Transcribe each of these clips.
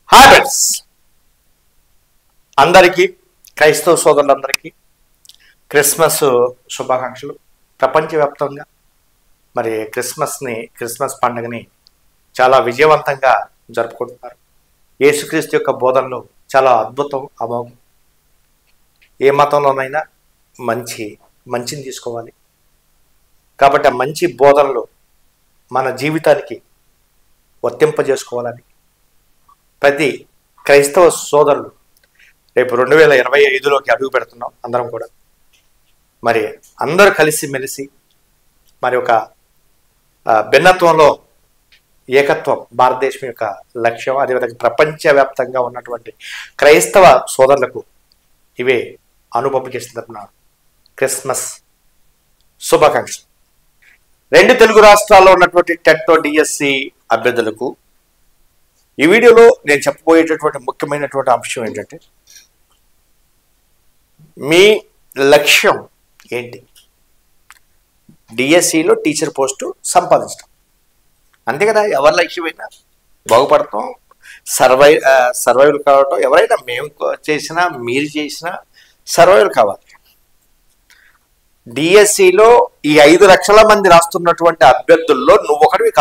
Habits అందరికీ క్రైస్తవ సోదరులందరికీ క్రిస్మస్ శుభాకాంక్షలు. ప్రపంచవ్యాప్తంగా మరి క్రిస్మస్ పండుగని చాలా విజయవంతంగా జరుపుకుంటున్నారు. యేసుక్రీస్తు యొక్క బోధనలు చాలా అద్భుతం, అమోఘం. ఏ మతంలోనైనా మంచిని తీసుకోవాలి. కాబట్టి ఆ మంచి బోధనలు మన జీవితానికి వర్తింపజేసుకోవాలని ప్రతి క్రైస్తవ సోదరులు రేపు 2025లోకి అడుగు పెడుతున్నాం. అందరం కూడా మరి అందరూ కలిసి మెలిసి మరి ఒక భిన్నత్వంలో ఏకత్వం భారతదేశం యొక్క లక్ష్యం. అదేవిధంగా ప్రపంచవ్యాప్తంగా ఉన్నటువంటి క్రైస్తవ సోదరులకు ఇవే పబ్లికేషన్ తరపున క్రిస్మస్ శుభాకాంక్షలు. 2 తెలుగు రాష్ట్రాల్లో ఉన్నటువంటి టెట్ డిఎస్సి అభ్యర్థులకు ఈ వీడియోలో నేను చెప్పబోయేటటువంటి ముఖ్యమైనటువంటి అంశం ఏంటంటే, మీ లక్ష్యం ఏంటి? డిఎస్సిలో టీచర్ పోస్టు సంపాదించడం, అంతే కదా. ఎవరి లక్ష్యమైనా బాగుపడటం, సర్వైవల్ కావటం. ఎవరైనా మేము చేసినా మీరు చేసినా సర్వైవల్ కావాలి. డిఎస్సిలో ఈ 5 లక్షల మంది రాస్తున్నటువంటి అభ్యర్థుల్లో నువ్వు ఒకరివి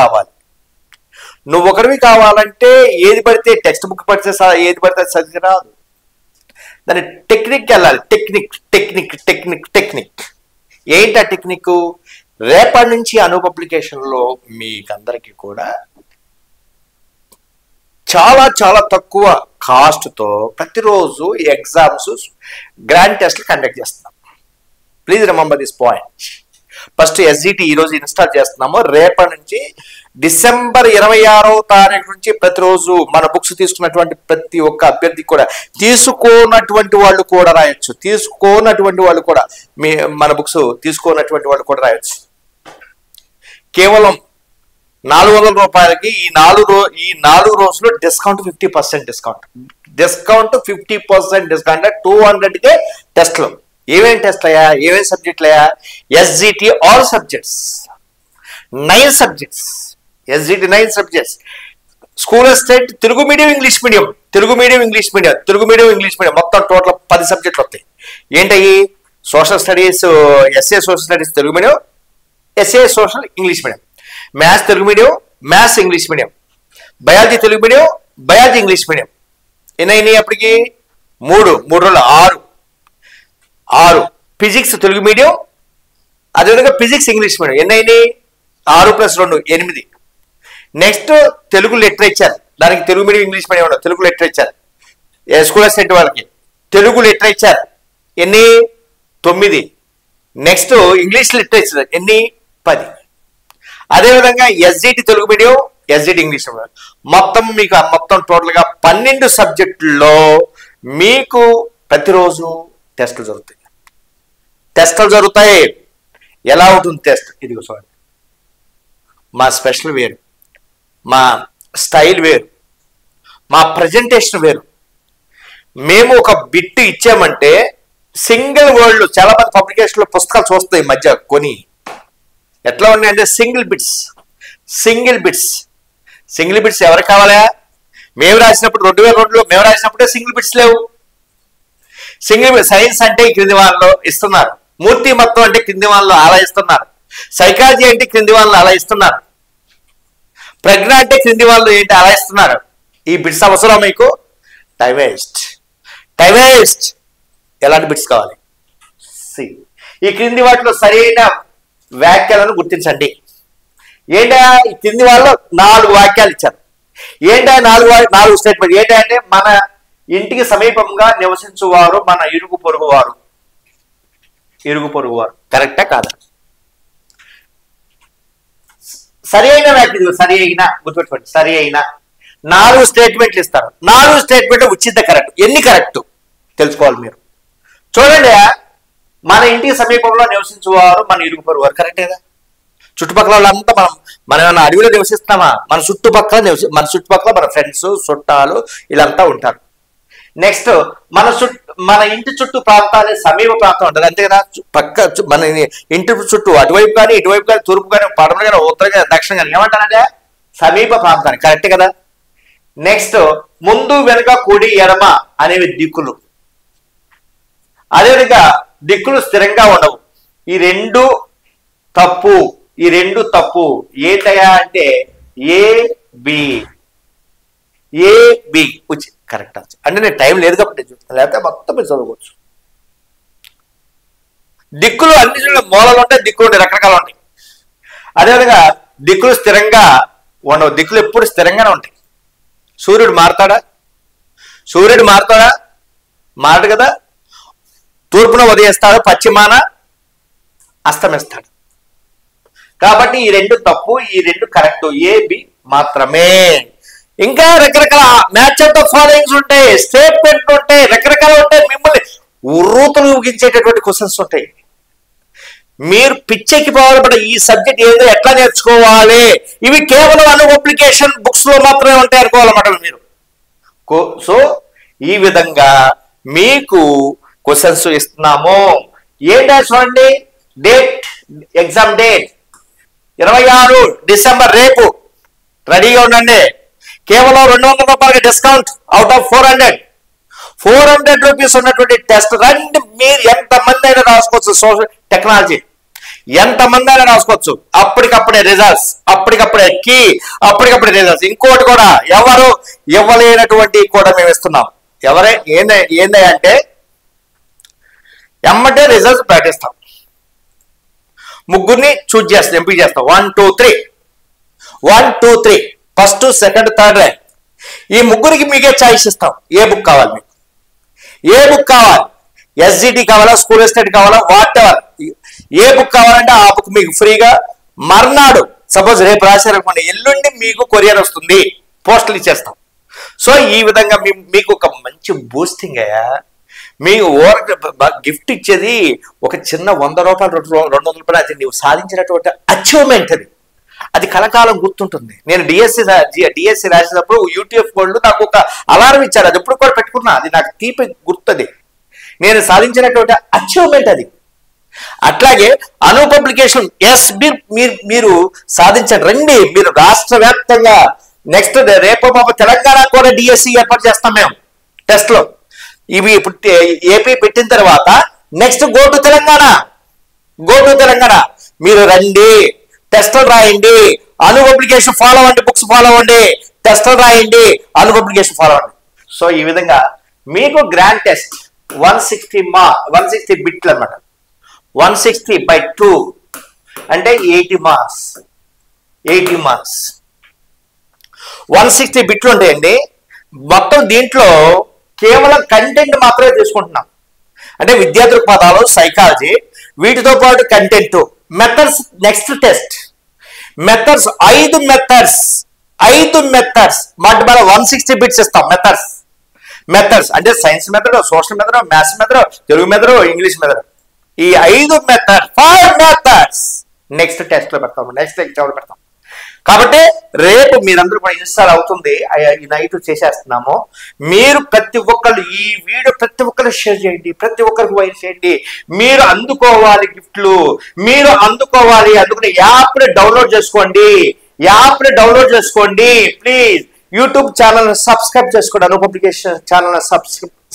కావాలంటే ఏది పడితే టెక్స్ట్ బుక్ పడితే ఏది పడితే చదివి రాదు. దాని టెక్నిక్ వెళ్ళాలి. టెక్నిక్ ఏంటి ఆ టెక్నిక్? రేపటి నుంచి పబ్లికేషన్లో మీకందరికీ కూడా చాలా చాలా తక్కువ కాస్ట్తో ప్రతిరోజు ఎగ్జామ్స్, గ్రాండ్ టెస్ట్లు కండక్ట్ చేస్తున్నాం. Please remember this point. First SGT ఈరోజు ఇన్స్టాల్ చేస్తున్నాము. రేపటి నుంచి డిసెంబర్ 26వ తారీఖు నుంచి ప్రతిరోజు మన బుక్స్ తీసుకున్నటువంటి ప్రతి ఒక్క అభ్యర్థి కూడా, తీసుకోనటువంటి వాళ్ళు కూడా రాయొచ్చు. మన బుక్స్ తీసుకోనటువంటి వాళ్ళు కూడా రాయొచ్చు. కేవలం 400 రూపాయలకి ఈ 4 రోజులు డిస్కౌంట్ 50% డిస్కౌంట్ 50% డిస్కౌంట్. 200కే టెస్ట్లు. ఏమేమి టెస్ట్ అయ్యా, ఏమేమి సబ్జెక్టులు అయ్యా? SGT all subjects, 9 subjects. SGT 9 subjects. School state Telugu medium English medium మొత్తం టోటల్ 10 సబ్జెక్టులు వస్తాయి. ఏంటయ్యి? Social studies, SA social studies Telugu medium, SA social English medium. Maths Telugu medium, maths English medium. Biology Telugu medium, biology English medium. ఎన్నైనాయి అప్పటికి? 3 రోజులు 6. Physics Telugu medium, అదేవిధంగా physics English medium. ఎన్నైనాయి? 6 + 2 8. Next Telugu literature, దానికి తెలుగు మీడియం ఇంగ్లీష్ మీడియం ఉండదు. తెలుగు లిటరేచర్ స్కూల్ అసిస్టెంట్ వాళ్ళకి Telugu literature ఎన్ని? 9. Next English literature ఎన్ని? 10. అదేవిధంగా SGT Telugu medium, SGT English medium మొత్తం టోటల్గా 12 సబ్జెక్టుల్లో మీకు ప్రతిరోజు టెస్టులు జరుగుతాయి. ఎలా ఉంటుంది టెస్ట్? ఇదిగో చూడండి. మా స్పెషల్ వేరు, మా స్టైల్ వేరు, మా ప్రజెంటేషన్ వేరు. మేము ఒక బిట్ ఇచ్చామంటే సింగిల్ వర్డ్, చాలా మంది పబ్లికేషన్లో పుస్తకాలు చూస్తాయి మధ్య కొని ఎట్లా ఉన్నాయంటే సింగిల్ బిట్స్ ఎవరికి కావాలా? మేము రాసినప్పుడు 2002లో మేము రాసినప్పుడే సింగిల్ బిట్స్ లేవు. సైన్స్ అంటే క్రింది వాళ్ళలో ఇస్తున్నారు, మూర్తి మొత్తం అంటే క్రింది వాళ్ళలో అలా ఇస్తున్నారు, సైకాలజీ అంటే క్రింది వాళ్ళలో అలా ఇస్తున్నారు, ప్రజ్ఞ అంటే క్రింది వాళ్ళు ఏంటి అలా ఇస్తున్నారు. ఈ బిట్స్ అవసరం మీకు? Time waste. ఎలాంటి బిట్స్ కావాలి? ఈ క్రింది వాటిలో సరైన వ్యాఖ్యలను గుర్తించండి. ఏంటా ఈ క్రింది వాళ్ళు 4 వాక్యాలు ఇచ్చారు. ఏంటా 4 స్టేట్మెంట్? ఏంటంటే మన ఇంటికి సమీపంగా నివసించువారు మన ఇరుగు పొరుగువారు. కరెక్టా కాదా? సరి అయిన వ్యాఖ్య, గుర్తుపెట్టుకోండి. సరి అయిన 4 స్టేట్మెంట్లు ఇస్తారు. 4 స్టేట్మెంట్లు ఉచిత కరెక్ట్. ఎన్ని కరెక్ట్ తెలుసుకోవాలి మీరు. చూడండి, మన ఇంటికి సమీపంలో నివసించువారు మన ఇరుగు పొరుగువారు కరెక్టేదా? చుట్టుపక్కల వాళ్ళంతా మనం ఏమైనా అడవిలో నివసిస్తున్నామా? మన చుట్టుపక్కల మన ఫ్రెండ్స్, చుట్టాలు వీళ్ళంతా ఉంటారు. నెక్స్ట్ మన ఇంటి చుట్టూ ప్రాంతాలే సమీప ప్రాంతం ఉంటుంది, అంతే కదా. మన ఇంటి చుట్టూ అటువైపు కానీ ఇటువైపు కానీ తూర్పు కానీ పడమర కానీ ఉత్తరం కానీ దక్షిణం కానీ ఏమంటారంటే సమీప ప్రాంతాన్ని. కరెక్ట్ కదా. నెక్స్ట్ ముందు వెనుక కుడి ఎడమ అనేవి దిక్కులు. అదేవిధంగా దిక్కులు స్థిరంగా ఉండవు. ఈ రెండు తప్పు. ఏంటయ్యా అంటే ఏబి కరెక్ట్ ఆన్సర్. అంటే నేను టైం లేదు కాబట్టి చూస్తాను, లేకపోతే మొత్తం మీరు చదువుకోవచ్చు. దిక్కులు అన్ని మూలలు ఉంటాయి, దిక్కులు ఉంటాయి, రకరకాలు ఉంటాయి. అదేవిధంగా దిక్కులు స్థిరంగా ఉండవు. దిక్కులు ఎప్పుడు స్థిరంగానే ఉంటాయి. సూర్యుడు మారతాడా? మారడు కదా. తూర్పున ఉదయిస్తాడు, పశ్చిమాన అస్తమిస్తాడు. కాబట్టి ఈ రెండు తప్పు, ఈ రెండు కరెక్ట్. ఏబి మాత్రమే. ఇంకా రకరకాల మ్యాచ్ ఆఫ్ ద ఫాలోయింగ్స్ ఉంటాయి, స్టేట్మెంట్ ఉంటాయి, రకరకాలు ఉంటాయి. మిమ్మల్ని ఉర్రూతలు ఊగించేటటువంటి క్వశ్చన్స్ ఉంటాయి. మీరు పిచ్చెక్కిపోవాలి. బట్ ఈ సబ్జెక్ట్ ఏదో ఎట్లా నేర్చుకోవాలి, ఇవి కేవలం అప్లికేషన్ బుక్స్ లో మాత్రమే ఉంటాయి అనుకోవాలన్నమాట మీరు. సో ఈ విధంగా మీకు క్వశ్చన్స్ ఇస్తున్నాము. ఏంటో చూడండి, ఎగ్జామ్ డేట్ 26 డిసెంబర్, రేపు. రెడీగా ఉండండి. కేవలం 200 రూపాయలకి డిస్కౌంట్ అవుట్ ఆఫ్ 400 రూపీస్ ఉన్నటువంటి టెస్ట్. రండి, మీరు ఎంతమంది అయినా రాసుకోవచ్చు. సోషల్ టెక్నాలజీ ఎంతమంది అయినా రాసుకోవచ్చు. అప్పటికప్పుడే రిజల్ట్స్, అప్పటికప్పుడే కీ, అప్పటికప్పుడే రిజల్ట్స్. ఇంకోటి కూడా ఎవరు ఇవ్వలేనటువంటి కూడా మేము ఇస్తున్నాం. ఏందంటే ఎమ్మటే రిజల్ట్స్ ప్రకటిస్తాం. ముగ్గురిని చూజ్ చేస్తాం, ఎంపిక చేస్తాం. 1 2 3 ఫస్ట్, సెకండ్, థర్డ్ ర్యాంక్. ఈ ముగ్గురికి మీకే చాయిస్ ఇస్తాం. ఏ బుక్ కావాలి మీకు? ఎస్జిటి కావాలా, స్కూల్ ఎస్టేట్ కావాలా, వాట్ ఎవర్ ఏ బుక్ కావాలంటే ఆ బుక్ మీకు ఫ్రీగా మర్నాడు, సపోజ్ రేపు రాశారనుకోండి, ఎల్లుండి మీకు కొరియర్ వస్తుంది, పోస్టల్ ఇచ్చేస్తాం. సో ఈ విధంగా మీకు ఒక మంచి బూస్టింగ్ అయ్యా. మీకు గిఫ్ట్ ఇచ్చేది ఒక చిన్న 100 రూపాయలు, 200 రూపాయలు. అది నీవు సాధించినటువంటి అచీవ్మెంట్. అది కలకాలం గుర్తుంటుంది. నేను డిఎస్సి రాసినప్పుడు యూటీఎఫ్ వాళ్ళు నాకు ఒక అలారం ఇచ్చారు. అది ఎప్పుడు కూడా పెట్టుకున్నా. అది నాకు తీపి గుర్తుంది. నేను సాధించినటువంటి అచీవ్మెంట్ అది. అట్లాగే పబ్లికేషన్ మీరు సాధించండి. రండి, మీరు రాష్ట్ర వ్యాప్తంగా నెక్స్ట్ రేపు తెలంగాణ కూడా డిఎస్సి ఏర్పాటు చేస్తాం మేము టెస్ట్ లో. ఇవి ఏపీ పెట్టిన తర్వాత నెక్స్ట్ గో టు తెలంగాణ. మీరు రండి, టెస్టులు రాయండి, పబ్లికేషన్ ఫాలో అవ్వండి, బుక్స్ ఫాలో అవ్వండి, టెస్టులు రాయండి, పబ్లికేషన్ ఫాలో అవ్వండి. సో ఈ విధంగా మీకు గ్రాండ్ టెస్ట్ 160 బిట్లు అన్నమాట. 160/2 అంటే 80 మార్క్స్. 160 బిట్లు ఉంటాయండి. మొత్తం దీంట్లో కేవలం కంటెంట్ మాత్రమే తీసుకుంటున్నాం. అంటే విద్యా దృక్పథాలు, సైకాలజీ, వీటితో పాటు content, methods. Next test methods 5 methods మాట మన 160 బిట్స్ ఇస్తాం. మెథడ్స్ అంటే science method, social method, maths method, Telugu method, English method. ఈ 5 మెథడ్స్ నెక్స్ట్ టెస్ట్ లో పెడతాం, నెక్స్ట్ ఎగ్జామ్ లో పెడతాం. కాబట్టి రేపు మీరందరూ కూడా ఇన్స్టాల్ అవుతుంది. ఈ నైట్ చేసేస్తున్నాము. మీరు ప్రతి ఒక్కళ్ళు ఈ వీడియో ప్రతి ఒక్కరు షేర్ చేయండి, ప్రతి ఒక్కరికి వైర్ చేయండి. మీరు అందుకోవాలి గిఫ్ట్లు, మీరు అందుకోవాలి. అందుకని యాప్ని డౌన్లోడ్ చేసుకోండి. ప్లీజ్ యూట్యూబ్ ఛానల్ సబ్స్క్రైబ్ చేసుకోండి. పబ్లికేషన్ ఛానల్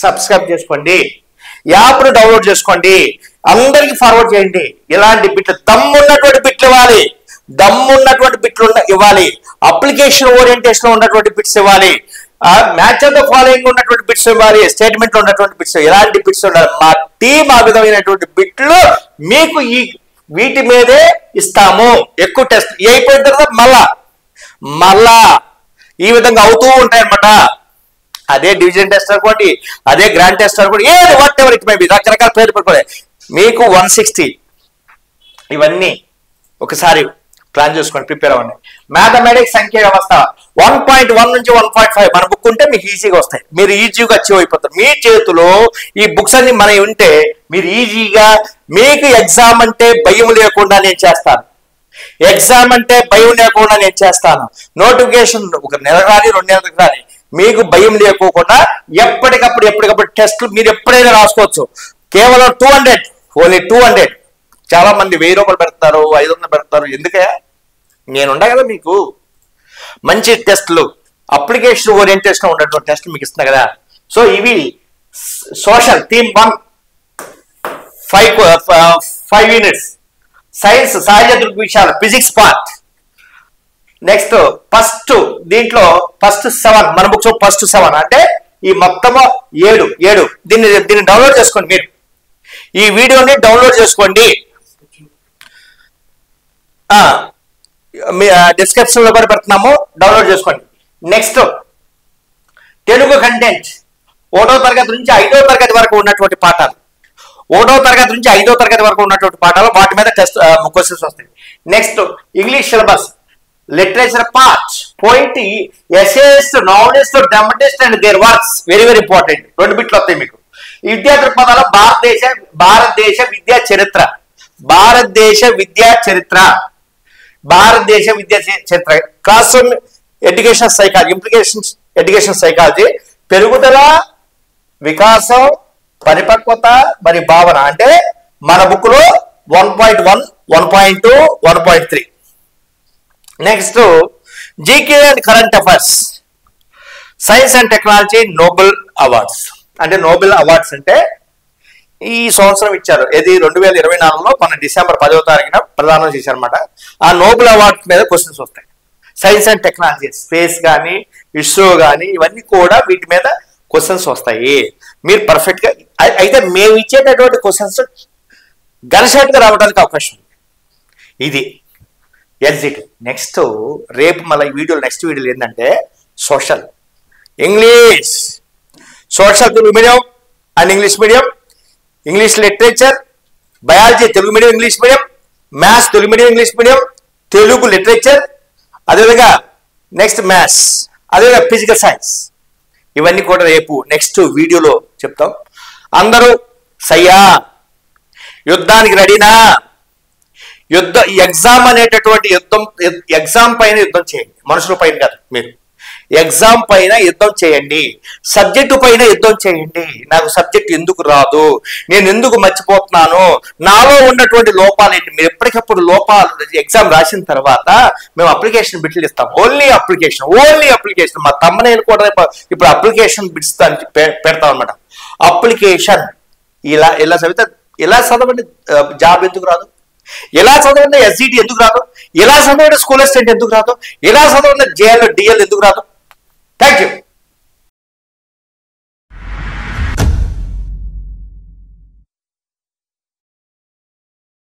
సబ్స్క్రైబ్ చేసుకోండి. యాప్ను డౌన్లోడ్ చేసుకోండి. అందరికి ఫార్వర్డ్ చేయండి. ఇలాంటి బిట్లు, దమ్మున్నటువంటి బిట్లు ఇవ్వాలి. అప్లికేషన్ ఓరియంటేషన్ లో ఉన్నటువంటి బిట్స్ ఇవ్వాలి. మ్యాచ్ ఆఫ్ ద ఫాలోయింగ్ ఉన్నటువంటి బిట్స్ ఇవ్వాలి. స్టేట్మెంట్ లో ఉన్నటువంటి బిట్స్, ఎలాంటి బిట్స్ ఉండాలి. మా టీం ఆ విధమైనటువంటి బిట్లు మీకు వీటి మీదే ఇస్తాము. ఎక్కువ టెస్ట్ అయిపోయిన తర్వాత మళ్ళా ఈ విధంగా అవుతూ ఉంటాయన్నమాట. అదే డివిజన్ టెస్ట్ అనుకోండి, అదే గ్రాండ్ టెస్ట్ అనుకోండి, ఏది what ever it may be, రకరకాల పేరు పెట్టుకోవాలి. మీకు 160 ఇవన్నీ ఒకసారి ప్లాన్ చేసుకోండి, ప్రిపేర్ అవ్వండి. మ్యాథమెటిక్స్ సంఖ్య వ్యవస్థ 1.1 నుంచి 1.5 మన బుక్ ఉంటే మీకు ఈజీగా వస్తాయి. మీరు ఈజీగా అచీవ్ అయిపోతారు. మీ చేతిలో ఈ బుక్స్ అన్ని మనవి ఉంటే మీరు ఈజీగా, మీకు ఎగ్జామ్ అంటే భయం లేకుండా నేను చేస్తాను. నోటిఫికేషన్ 1 నెల కానీ 2 నెలలకు కానీ మీకు భయం లేకోకుండా ఎప్పటికప్పుడు టెస్టులు మీరు ఎప్పుడైనా రాసుకోవచ్చు. కేవలం 200, ఓన్లీ 200. చాలా మంది 1000 రూపాయలు పెడతారు, 500 పెడతారు. ఎందుకే? నేనుండా కదా మీకు మంచి టెస్టులు, అప్లికేషన్ ఓరియంటేషన్ ఉన్నటువంటి టెస్ట్ మీకు ఇస్తున్నా కదా. సో ఇవి సోషల్ థీమ్ 1 5 యూనిట్స్, సైన్స్ సహజ దృగ్విషయాలు ఫిజిక్స్ పార్ట్. నెక్స్ట్ ఫస్ట్ దీంట్లో ఫస్ట్ 7 మన బుక్స్ ఫస్ట్ 7 అంటే ఈ మొత్తము 7 దీన్ని డౌన్లోడ్ చేసుకోండి. మీరు ఈ వీడియోని డౌన్లోడ్ చేసుకోండి, మీ డిస్క్రిప్షన్ లో కూడా పెడుతున్నాము, డౌన్లోడ్ చేసుకోండి. నెక్స్ట్ తెలుగు కంటెంట్ 1వ తరగతి నుంచి 5వ తరగతి వరకు ఉన్నటువంటి పాఠాలు, 1వ తరగతి నుంచి 5వ తరగతి వరకు ఉన్నటువంటి పాఠాలు, వాటి మీద టెస్ట్ క్వశ్చన్స్ వస్తాయి. Next English syllabus, literature part, poetry, essays, novelist, dramatist and there works, very very important. 2 బిట్లు వస్తాయి మీకు. విద్యా దృక్పథాలు భారతదేశ విద్యా చరిత్ర, భారతదేశ విద్యా చరిత్ర, class room education psychology, implications education psychology, పెరుగుదల, వికాసం, పరిపక్వత మరి భావన అంటే మన బుక్ లో 1.1, 1.2, 1.3. Next GK and current affairs, science and technology, Nobel awards. అంటే నోబెల్ అవార్డ్స్ అంటే ఈ సంవత్సరం ఇచ్చారు, ఏది 2024లో మన డిసెంబర్ 10వ తారీఖున ప్రదానం చేశారనమాట. ఆ నోబెల్ అవార్డ్స్ మీద క్వశ్చన్స్ వస్తాయి. సైన్స్ అండ్ టెక్నాలజీ, స్పేస్ కానీ ఇస్రో కానీ ఇవన్నీ కూడా వీటి మీద క్వశ్చన్స్ వస్తాయి. మీరు పర్ఫెక్ట్ గా అయితే మేము ఇచ్చేటటువంటి క్వశ్చన్స్ గన్షాట్ గా రావడానికి అవకాశం ఉంది. ఇది ఎగ్జిట్. నెక్స్ట్ రేపు మళ్ళీ నెక్స్ట్ వీడియోలో ఏంటంటే social English, social Telugu medium and English medium, English literature, biology Telugu medium English medium, maths Telugu medium English medium, Telugu literature, అదేవిధంగా నెక్స్ట్ మ్యాథ్స్, అదేవిధంగా ఫిజికల్ సైన్స్. ఇవన్నీ కూడా రేపు నెక్స్ట్ వీడియోలో చెప్తాం. అందరూ సయ్యా, యుద్ధానికి రెడీనా? ఎగ్జామ్ అనేటటువంటి ఎగ్జామ్ పైన యుద్ధం చేయండి, మనుషుల పైన కాదు. మీరు ఎగ్జామ్ పైన యుద్ధం చేయండి, సబ్జెక్టు పైన యుద్ధం చేయండి. నాకు సబ్జెక్ట్ ఎందుకు రాదు, నేను ఎందుకు మర్చిపోతున్నాను, నాలో ఉన్నటువంటి లోపాలు ఏంటి. మీరు ఎప్పటికప్పుడు లోపాలు ఎగ్జామ్ రాసిన తర్వాత మేము అప్లికేషన్ బిట్లు ఇస్తాం. Only application. మా తమ్మనేలు కూడా ఇప్పుడు అప్లికేషన్ బిట్స్ పెడతాం అనమాట. అప్లికేషన్ ఇలా చదివితే, ఇలా చదవండి జాబ్ ఎందుకు రాదు, ఇలా చదవండి ఎస్జిటి ఎందుకు రాదు, ఇలా చదవండి స్కూల్ అసిస్టెంట్ ఎందుకు రాదు, ఇలా చదవండి జేఎల్ డిఎల్ ఎందుకు రాదు. Thank you.